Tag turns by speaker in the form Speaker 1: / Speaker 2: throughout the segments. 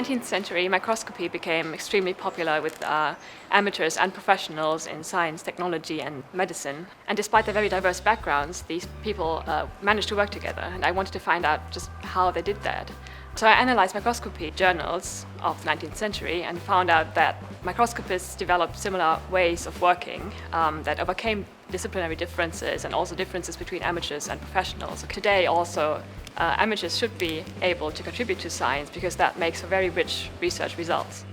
Speaker 1: 19th century, microscopy became extremely popular with amateurs and professionals in science, technology and medicine. And despite their very diverse backgrounds, these people managed to work together, and I wanted to find out just how they did that. So I analyzed microscopy journals of the 19th century and found out that microscopists developed similar ways of working that overcame disciplinary differences and also differences between amateurs and professionals. Today also amateurs should be able to contribute to science because that makes for very rich research results.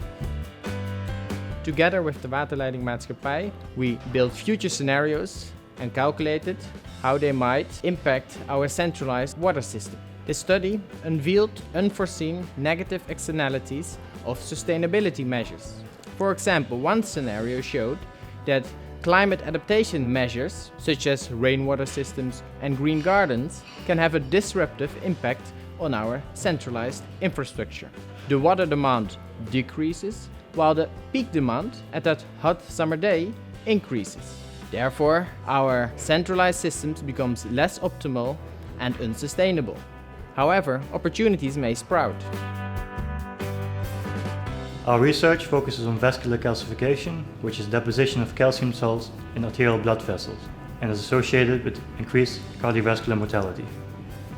Speaker 2: Together with the waterleidingmaatschappij, we built future scenarios and calculated how they might impact our centralized water system. This study unveiled unforeseen negative externalities of sustainability measures. For example, one scenario showed that climate adaptation measures, such as rainwater systems and green gardens, can have a disruptive impact on our centralized infrastructure. The water demand decreases, while the peak demand at that hot summer day increases. Therefore, our centralized systems becomes less optimal and unsustainable. However, opportunities may sprout.
Speaker 3: Our research focuses on vascular calcification, which is deposition of calcium salts in arterial blood vessels and is associated with increased cardiovascular mortality.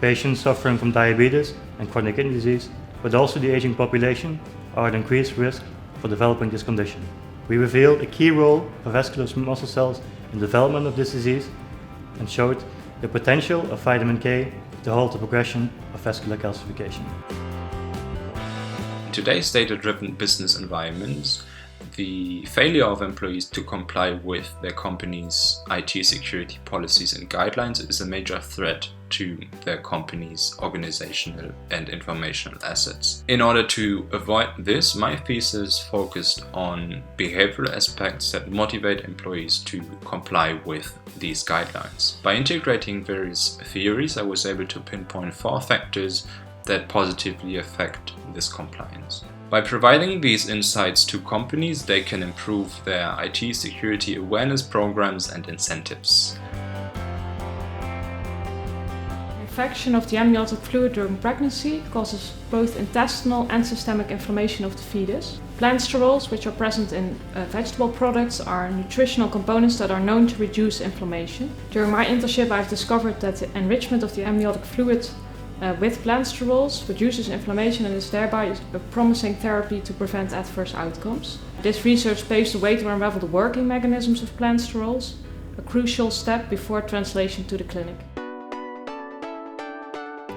Speaker 3: Patients suffering from diabetes and chronic kidney disease, but also the aging population, are at increased risk for developing this condition. We revealed a key role for vascular muscle cells in the development of this disease and showed the potential of vitamin K to halt the progression of vascular calcification.
Speaker 4: In today's data-driven business environments, the failure of employees to comply with their company's IT security policies and guidelines is a major threat to their company's organizational and informational assets. In order to avoid this, my thesis focused on behavioral aspects that motivate employees to comply with these guidelines. By integrating various theories, I was able to pinpoint 4 factors that positively affect this compliance. By providing these insights to companies, they can improve their IT security awareness programs and incentives.
Speaker 5: Infection of the amniotic fluid during pregnancy causes both intestinal and systemic inflammation of the fetus. Plant sterols, which are present in vegetable products, are nutritional components that are known to reduce inflammation. During my internship, I've discovered that the enrichment of the amniotic fluid with plant sterols reduces inflammation and is thereby a promising therapy to prevent adverse outcomes. This research paves the way to unravel the working mechanisms of plant sterols, a crucial step before translation to the clinic.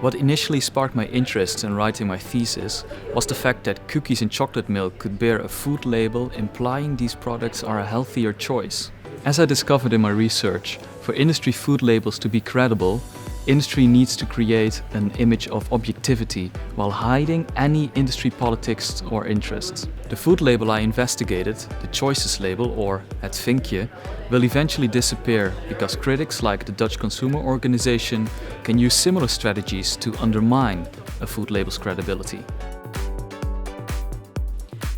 Speaker 6: What initially sparked my interest in writing my thesis was the fact that cookies and chocolate milk could bear a food label implying these products are a healthier choice. As I discovered in my research, for industry food labels to be credible, industry needs to create an image of objectivity while hiding any industry politics or interests. The food label I investigated, the choices label or het vinkje, will eventually disappear because critics like the Dutch Consumer Organization can use similar strategies to undermine a food label's credibility.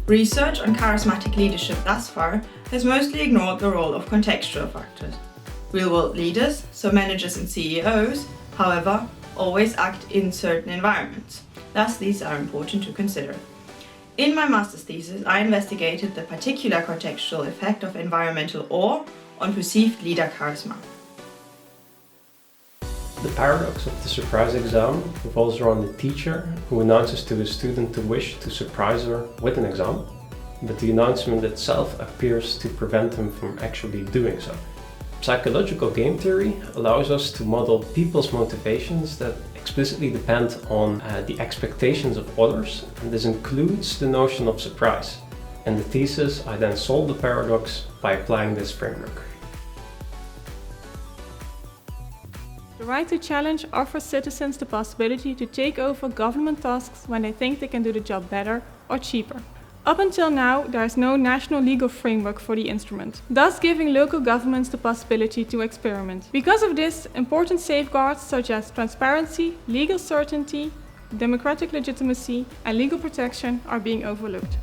Speaker 7: Research on charismatic leadership thus far has mostly ignored the role of contextual factors. Real-world leaders, so managers and CEOs, however, always act in certain environments. Thus, these are important to consider. In my master's thesis, I investigated the particular contextual effect of environmental awe on perceived leader charisma.
Speaker 8: The paradox of the surprise exam revolves around the teacher who announces to a student to wish to surprise her with an exam, but the announcement itself appears to prevent him from actually doing so. Psychological game theory allows us to model people's motivations that explicitly depend on the expectations of others, and this includes the notion of surprise. In the thesis, I then solved the paradox by applying this framework.
Speaker 5: The right to challenge offers citizens the possibility to take over government tasks when they think they can do the job better or cheaper. Up until now, there is no national legal framework for the instrument, thus giving local governments the possibility to experiment. Because of this, important safeguards such as transparency, legal certainty, democratic legitimacy and legal protection are being overlooked.